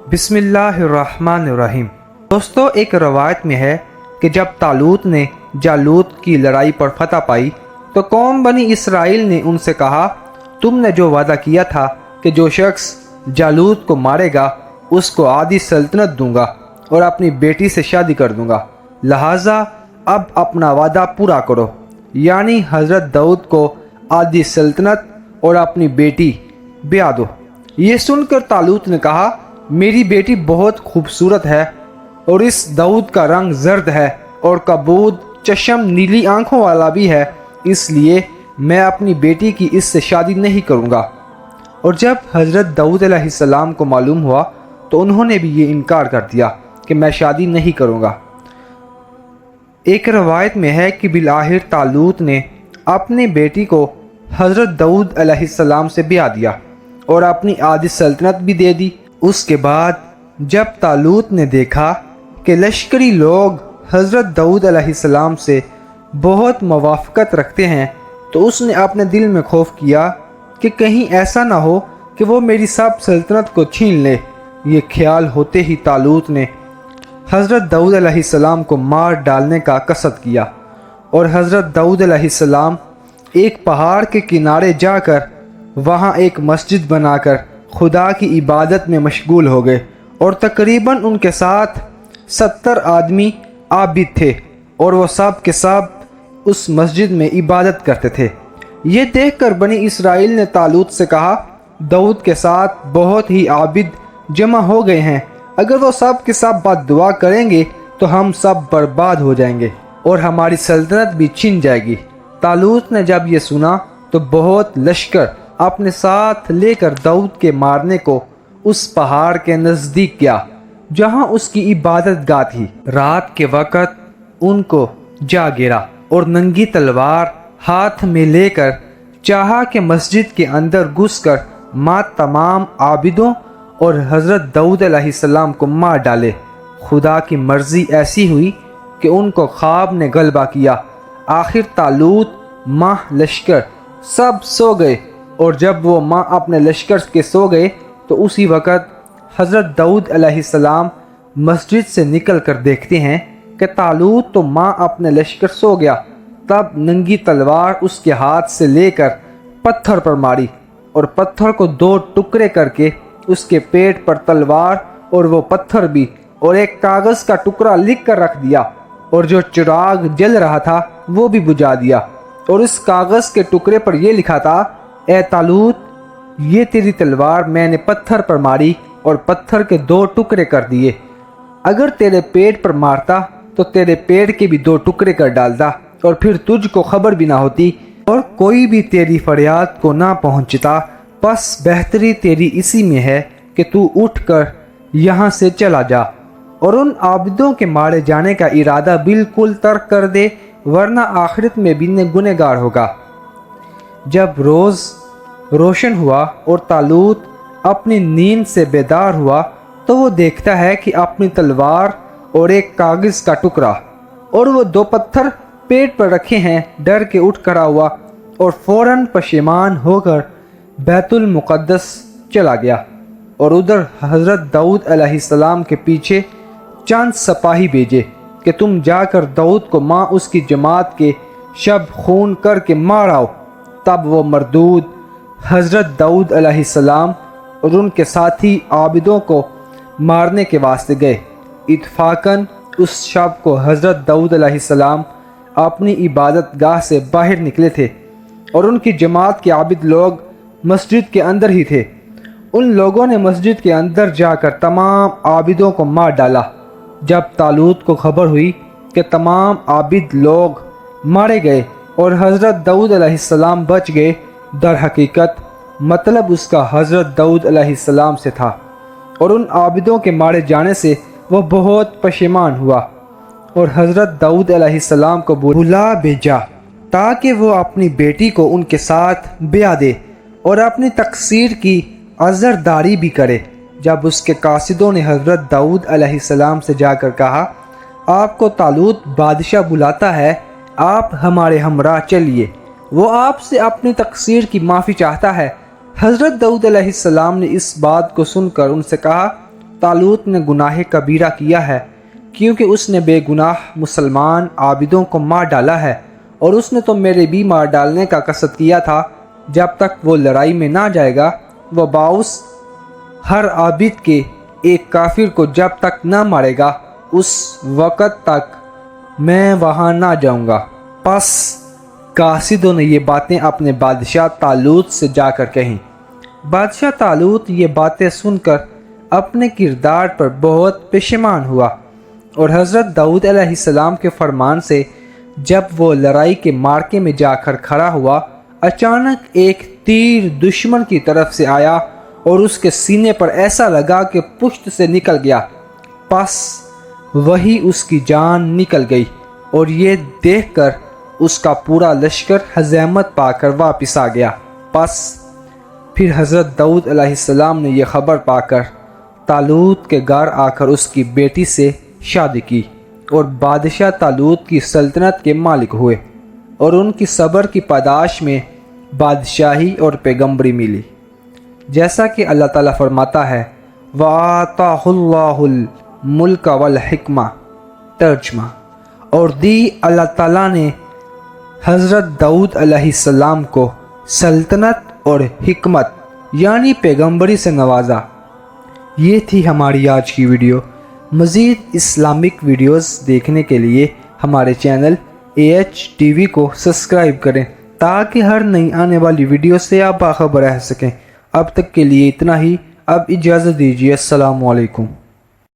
بسم اللہ الرحمن الرحیم۔ دوستو، ایک روایت میں ہے کہ جب طالوت نے جالوت کی لڑائی پر فتح پائی تو قوم بنی اسرائیل نے ان سے کہا، تم نے جو وعدہ کیا تھا کہ جو شخص جالوت کو مارے گا اس کو آدھی سلطنت دوں گا اور اپنی بیٹی سے شادی کر دوں گا، لہٰذا اب اپنا وعدہ پورا کرو، یعنی حضرت داؤد کو آدھی سلطنت اور اپنی بیٹی بیاہ دو۔ یہ سن کر طالوت نے کہا، میری بیٹی بہت خوبصورت ہے اور اس داؤد کا رنگ زرد ہے اور کبود چشم نیلی آنکھوں والا بھی ہے، اس لیے میں اپنی بیٹی کی اس سے شادی نہیں کروں گا۔ اور جب حضرت داؤد علیہ السلام کو معلوم ہوا تو انہوں نے بھی یہ انکار کر دیا کہ میں شادی نہیں کروں گا۔ ایک روایت میں ہے کہ بالآخر طالوت نے اپنی بیٹی کو حضرت داؤد علیہ السلام سے بیاہ دیا اور اپنی آدھی سلطنت بھی دے دی۔ اس کے بعد جب طالوت نے دیکھا کہ لشکری لوگ حضرت داؤد علیہ السلام سے بہت موافقت رکھتے ہیں تو اس نے اپنے دل میں خوف کیا کہ کہیں ایسا نہ ہو کہ وہ میری سب سلطنت کو چھین لے۔ یہ خیال ہوتے ہی طالوت نے حضرت داؤد علیہ السلام کو مار ڈالنے کا قصد کیا اور حضرت داؤد علیہ السلام ایک پہاڑ کے کنارے جا کر وہاں ایک مسجد بنا کر خدا کی عبادت میں مشغول ہو گئے، اور تقریباً ان کے ساتھ 70 آدمی عابد تھے اور وہ سب کے سب اس مسجد میں عبادت کرتے تھے۔ یہ دیکھ کر بنی اسرائیل نے طالوت سے کہا، داؤد کے ساتھ بہت ہی عابد جمع ہو گئے ہیں، اگر وہ سب کے سب بد دعا کریں گے تو ہم سب برباد ہو جائیں گے اور ہماری سلطنت بھی چھن جائے گی۔ طالوت نے جب یہ سنا تو بہت لشکر اپنے ساتھ لے کر داؤد کے مارنے کو اس پہاڑ کے نزدیک گیا جہاں اس کی عبادت گاہ تھی۔ رات کے وقت ان کو جا گرا اور ننگی تلوار ہاتھ میں لے کر چاہا کہ مسجد کے اندر گھس کر تمام عابدوں اور حضرت داؤد علیہ السلام کو مار ڈالے۔ خدا کی مرضی ایسی ہوئی کہ ان کو خواب نے غلبہ کیا۔ آخر طالوت لشکر سب سو گئے، اور جب وہ اپنے لشکر کے سو گئے تو اسی وقت حضرت داؤد علیہ السلام مسجد سے نکل کر دیکھتے ہیں کہ طالوت تو اپنے لشکر سو گیا۔ تب ننگی تلوار اس کے ہاتھ سے لے کر پتھر پر ماری اور پتھر کو 2 ٹکڑے کر کے اس کے پیٹ پر تلوار اور وہ پتھر بھی اور ایک کاغذ کا ٹکڑا لکھ کر رکھ دیا، اور جو چراغ جل رہا تھا وہ بھی بجھا دیا، اور اس کاغذ کے ٹکڑے پر یہ لکھا تھا، اے طالوت، یہ تیری تلوار میں نے پتھر پر ماری اور پتھر کے 2 ٹکڑے کر دیے، اگر تیرے پیٹ پر مارتا تو تیرے پیٹ کے بھی 2 ٹکڑے کر ڈالتا اور پھر تجھ کو خبر بھی نہ ہوتی اور کوئی بھی تیری فریاد کو نہ پہنچتا۔ پس بہتری تیری اسی میں ہے کہ تو اٹھ کر یہاں سے چلا جا اور ان عابدوں کے مارے جانے کا ارادہ بالکل ترک کر دے، ورنہ آخرت میں بھی گنہگار ہوگا۔ جب روز روشن ہوا اور طالوت اپنی نیند سے بیدار ہوا تو وہ دیکھتا ہے کہ اپنی تلوار اور ایک کاغذ کا ٹکڑا اور وہ 2 پتھر پیٹ پر رکھے ہیں، ڈر کے اٹھ کھڑا ہوا اور فوراً پشیمان ہو کر بیت المقدس چلا گیا، اور ادھر حضرت داؤد علیہ السلام کے پیچھے چند سپاہی بھیجے کہ تم جا کر داؤد کو اس کی جماعت کے شب خون کر کے مار آؤ۔ تب وہ مردود حضرت داؤد علیہ السلام اور ان کے ساتھی عابدوں کو مارنے کے واسطے گئے۔ اتفاقاً اس شب کو حضرت داؤد علیہ السلام اپنی عبادت گاہ سے باہر نکلے تھے اور ان کی جماعت کے عابد لوگ مسجد کے اندر ہی تھے۔ ان لوگوں نے مسجد کے اندر جا کر تمام عابدوں کو مار ڈالا۔ جب طالوت کو خبر ہوئی کہ تمام عابد لوگ مارے گئے اور حضرت داؤد علیہ السلام بچ گئے، در حقیقت مطلب اس کا حضرت داؤد علیہ السلام سے تھا، اور ان عابدوں کے مارے جانے سے وہ بہت پشیمان ہوا اور حضرت داؤد علیہ السلام کو بلا بھیجا تاکہ وہ اپنی بیٹی کو ان کے ساتھ بیاہ دے اور اپنی تقصیر کی عذرداری بھی کرے۔ جب اس کے قاصدوں نے حضرت داؤد علیہ السلام سے جا کر کہا، آپ کو طالوت بادشاہ بلاتا ہے، آپ ہمارے ہمراہ چلیے، وہ آپ سے اپنی تقصیر کی معافی چاہتا ہے۔ حضرت داؤد علیہ السلام نے اس بات کو سن کر ان سے کہا، طالوت نے گناہ کبیرہ کیا ہے، کیونکہ اس نے بے گناہ مسلمان عابدوں کو مار ڈالا ہے، اور اس نے تو میرے بھی مار ڈالنے کا قصد کیا تھا۔ جب تک وہ لڑائی میں نہ جائے گا، وہ باعث ہر عابد کے ایک کافر کو جب تک نہ مارے گا، اس وقت تک میں وہاں نہ جاؤں گا۔ پس قاصدوں نے یہ باتیں اپنے بادشاہ طالوت سے جا کر کہیں۔ بادشاہ طالوت یہ باتیں سن کر اپنے کردار پر بہت پشیمان ہوا، اور حضرت داؤد علیہ السلام کے فرمان سے جب وہ لڑائی کے مارکے میں جا کر کھڑا ہوا، اچانک ایک تیر دشمن کی طرف سے آیا اور اس کے سینے پر ایسا لگا کہ پشت سے نکل گیا۔ پس وہی اس کی جان نکل گئی، اور یہ دیکھ کر اس کا پورا لشکر ہزیمت پا کر واپس آ گیا۔ پس پھر حضرت داؤد علیہ السلام نے یہ خبر پا کر طالوت کے گھر آ کر اس کی بیٹی سے شادی کی، اور بادشاہ طالوت کی سلطنت کے مالک ہوئے، اور ان کی صبر کی پاداش میں بادشاہی اور پیغمبری ملی، جیسا کہ اللہ تعالیٰ فرماتا ہے وَآتَاهُ اللَّهُ الْمُلْكَ وَالْحِكْمَةَ۔ ترجمہ: اور دی اللہ تعالیٰ نے حضرت داؤد علیہ السلام کو سلطنت اور حکمت یعنی پیغمبری سے نوازا۔ یہ تھی ہماری آج کی ویڈیو۔ مزید اسلامک ویڈیوز دیکھنے کے لیے ہمارے چینل AH-TV کو سبسکرائب کریں، تاکہ ہر نئی آنے والی ویڈیو سے آپ باخبر رہ سکیں۔ اب تک کے لیے اتنا ہی، اب اجازت دیجیے۔ السلام علیکم۔